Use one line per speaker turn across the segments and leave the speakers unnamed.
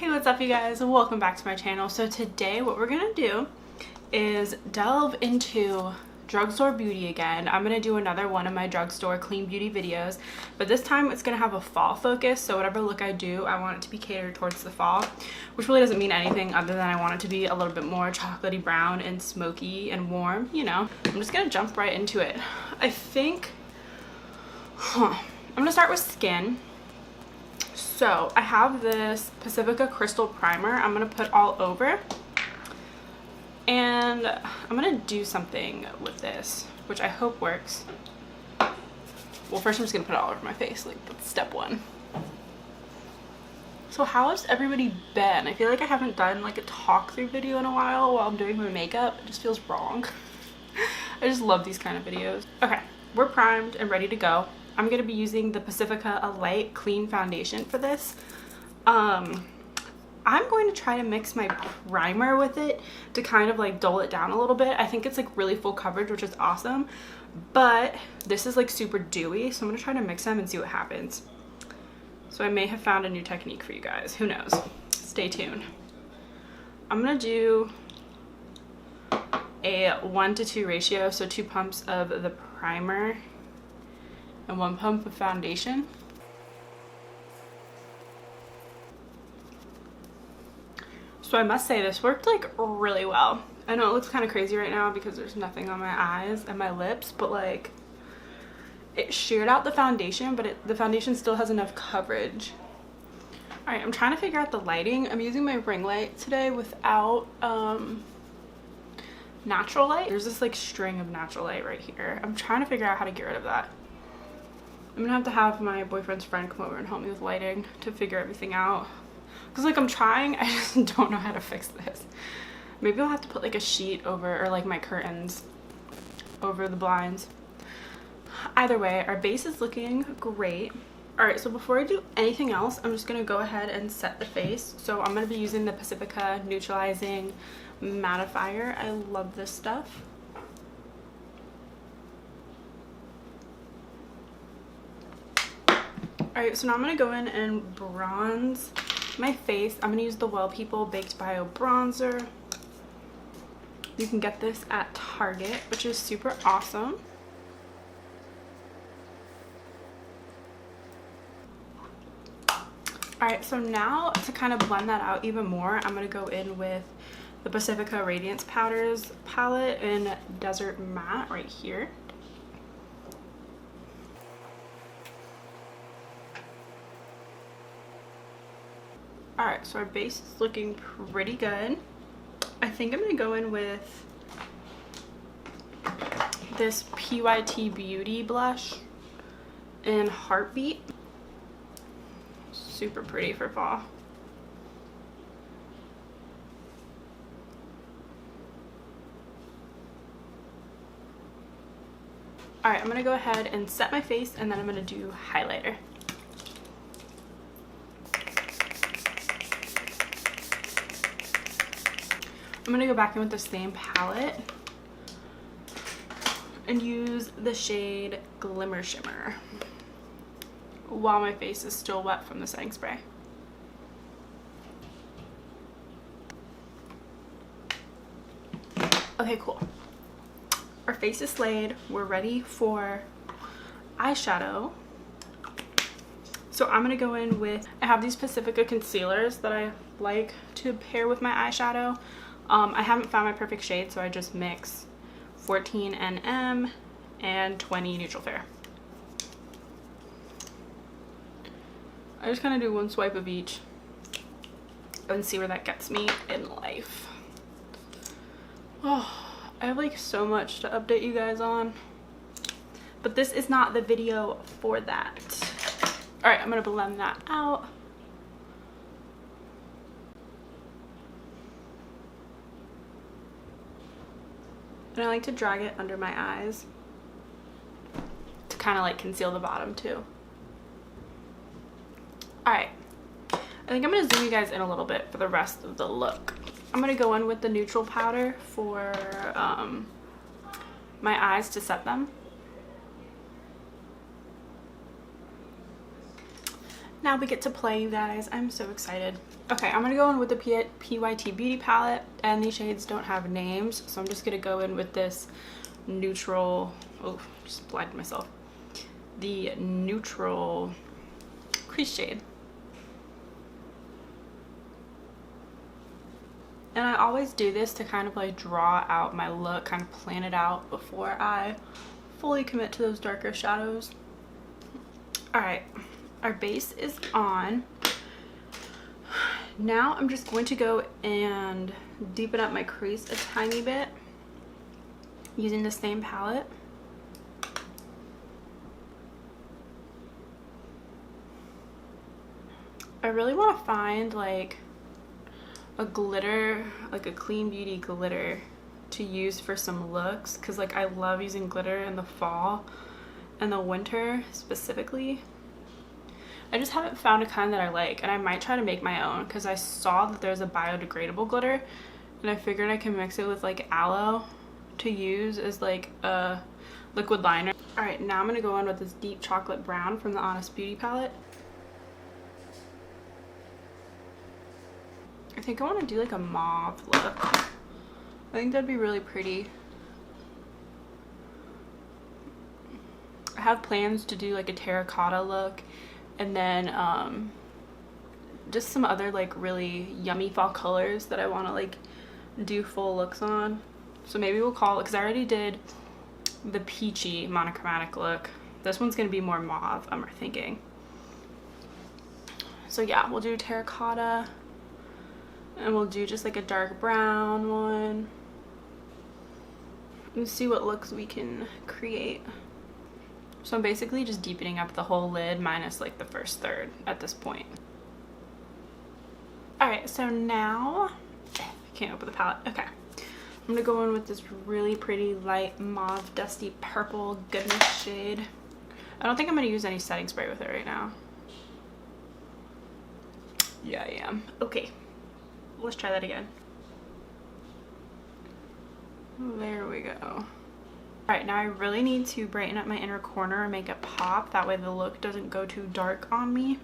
Hey, what's up you guys? Welcome back to my channel. So today what we're gonna do is delve into drugstore beauty again. I'm gonna do another one of my drugstore clean beauty videos, but this time it's gonna have a fall focus. So whatever look I do, I want it to be catered towards the fall, which really doesn't mean anything other than I want it to be a little bit more chocolatey brown and smoky and warm, you know. I'm just gonna jump right into it. I think, I'm gonna start with skin. So I have this Pacifica crystal primer I'm gonna put all over, and I'm gonna do something with this which I hope works. Well, first I'm just gonna put it all over my face, like that's step one. So how has everybody been? I feel like I haven't done like a talk through video in a while I'm doing my makeup. It just feels wrong. I just love these kind of videos. Okay, we're primed and ready to go. I'm going to be using the Pacifica Alight Clean Foundation for this. I'm going to try to mix my primer with it to kind of like dull it down a little bit. I think it's like really full coverage, which is awesome, but this is like super dewy, so I'm going to try to mix them and see what happens. So I may have found a new technique for you guys. Who knows? Stay tuned. I'm going to do a 1:2 ratio, so 2 pumps of the primer and 1 pump of foundation. So I must say this worked like really well. I know it looks kind of crazy right now because there's nothing on my eyes and my lips, but like it sheared out the foundation, but the foundation still has enough coverage. All right, I'm trying to figure out the lighting. I'm using my ring light today without natural light. There's this like string of natural light right here. I'm trying to figure out how to get rid of that. I'm gonna have my boyfriend's friend come over and help me with lighting to figure everything out. Cause like I'm trying, I just don't know how to fix this. Maybe I'll have to put like a sheet over, or like my curtains over the blinds. Either way, our base is looking great. All right, so before I do anything else, I'm just gonna go ahead and set the face. So I'm gonna be using the Pacifica Neutralizing Mattifier. I love this stuff. Alright, so now I'm going to go in and bronze my face. I'm going to use the Well People Baked Bio Bronzer. You can get this at Target, which is super awesome. Alright, so now to kind of blend that out even more, I'm going to go in with the Pacifica Radiance Powders palette in Desert Matte right here. Alright, so our base is looking pretty good. I think I'm going to go in with this PYT Beauty blush in Heartbeat. Super pretty for fall. Alright, I'm going to go ahead and set my face, and then I'm going to do highlighter. I'm gonna go back in with the same palette and use the shade Glimmer Shimmer while my face is still wet from the setting spray. Okay, cool. Our face is slayed. We're ready for eyeshadow. So I'm gonna go in with, I have these Pacifica concealers that I like to pair with my eyeshadow. I haven't found my perfect shade, so I just mix 14 NM and 20 Neutral Fair. I just kind of do 1 swipe of each and see where that gets me in life. Oh, I have like so much to update you guys on, but this is not the video for that. All right, I'm gonna blend that out. And I like to drag it under my eyes to kind of like conceal the bottom too. Alright, I think I'm going to zoom you guys in a little bit for the rest of the look. I'm going to go in with the neutral powder for my eyes to set them. Now we get to play, you guys. I'm so excited. Okay, I'm gonna go in with the PYT Beauty palette, and these shades don't have names, so I'm just gonna go in with this neutral, oh, just blinded myself. The neutral crease shade. And I always do this to kind of like draw out my look, kind of plan it out before I fully commit to those darker shadows. All right, our base is on. Now I'm just going to go and deepen up my crease a tiny bit using the same palette. I really want to find like a glitter, like a clean beauty glitter to use for some looks, because like I love using glitter in the fall and the winter specifically. I just haven't found a kind that I like, and I might try to make my own because I saw that there's a biodegradable glitter, and I figured I can mix it with like aloe to use as like a liquid liner. All right, now I'm gonna go in with this deep chocolate brown from the Honest Beauty palette. I think I want to do like a mauve look. I think that'd be really pretty. I have plans to do like a terracotta look, and then just some other like really yummy fall colors that I want to like do full looks on. So maybe we'll call it, because I already did the peachy monochromatic look. This one's gonna be more mauve, I'm thinking. So yeah, we'll do terracotta, and we'll do just like a dark brown one and see what looks we can create. So I'm basically just deepening up the whole lid minus like the first third at this point. All right, so now I can't open the palette. Okay, I'm gonna go in with this really pretty light mauve dusty purple goodness shade. I don't think I'm gonna use any setting spray with it right now. Yeah, I am. Okay, let's try that again. There we go. Alright, now I really need to brighten up my inner corner and make it pop. That way the look doesn't go too dark on me.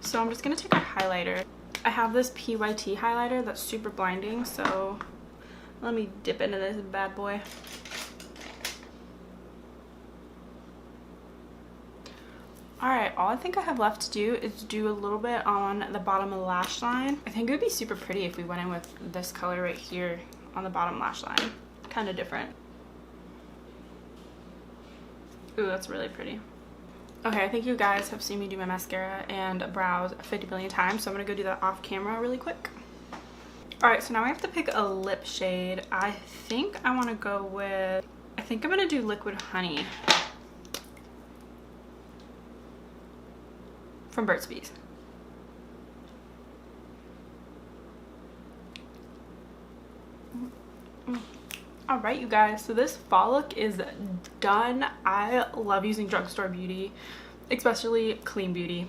So I'm just going to take a highlighter. I have this PYT highlighter that's super blinding, so let me dip into this bad boy. Alright, all I think I have left to do is do a little bit on the bottom of the lash line. I think it would be super pretty if we went in with this color right here on the bottom lash line. Kind of different. Ooh, that's really pretty. Okay, I think you guys have seen me do my mascara and brows 50 million times, so I'm gonna go do that off camera really quick. Alright, so now I have to pick a lip shade. I think I want to go with, I think I'm gonna do Liquid Honey from Burt's Bees. All right, you guys, so this fall look is done. I love using Drugstore Beauty, especially clean beauty.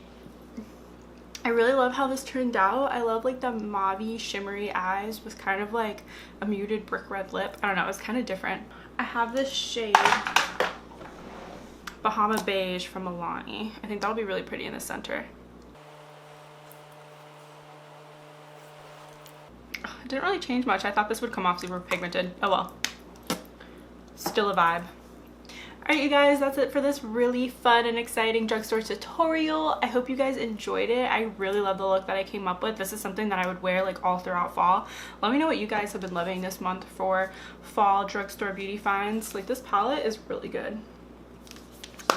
I really love how this turned out. I love like the mauve-y shimmery eyes with kind of like a muted brick red lip. I don't know, it's kind of different. I have this shade Bahama Beige from Milani. I think that'll be really pretty in the center. It didn't really change much. I thought this would come off super pigmented. Oh well. Still a vibe. Alright, you guys, that's it for this really fun and exciting drugstore tutorial. I hope you guys enjoyed it. I really love the look that I came up with. This is something that I would wear like all throughout fall. Let me know what you guys have been loving this month for fall drugstore beauty finds. Like, this palette is really good.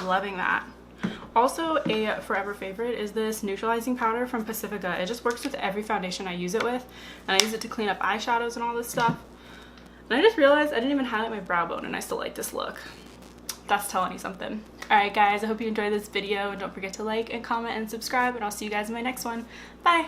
Loving that. Also, a forever favorite is this neutralizing powder from Pacifica. It just works with every foundation I use it with, and I use it to clean up eyeshadows and all this stuff. And I just realized I didn't even highlight my brow bone, and I still like this look. That's telling you something. Alright guys, I hope you enjoyed this video, and don't forget to like and comment and subscribe, and I'll see you guys in my next one. Bye!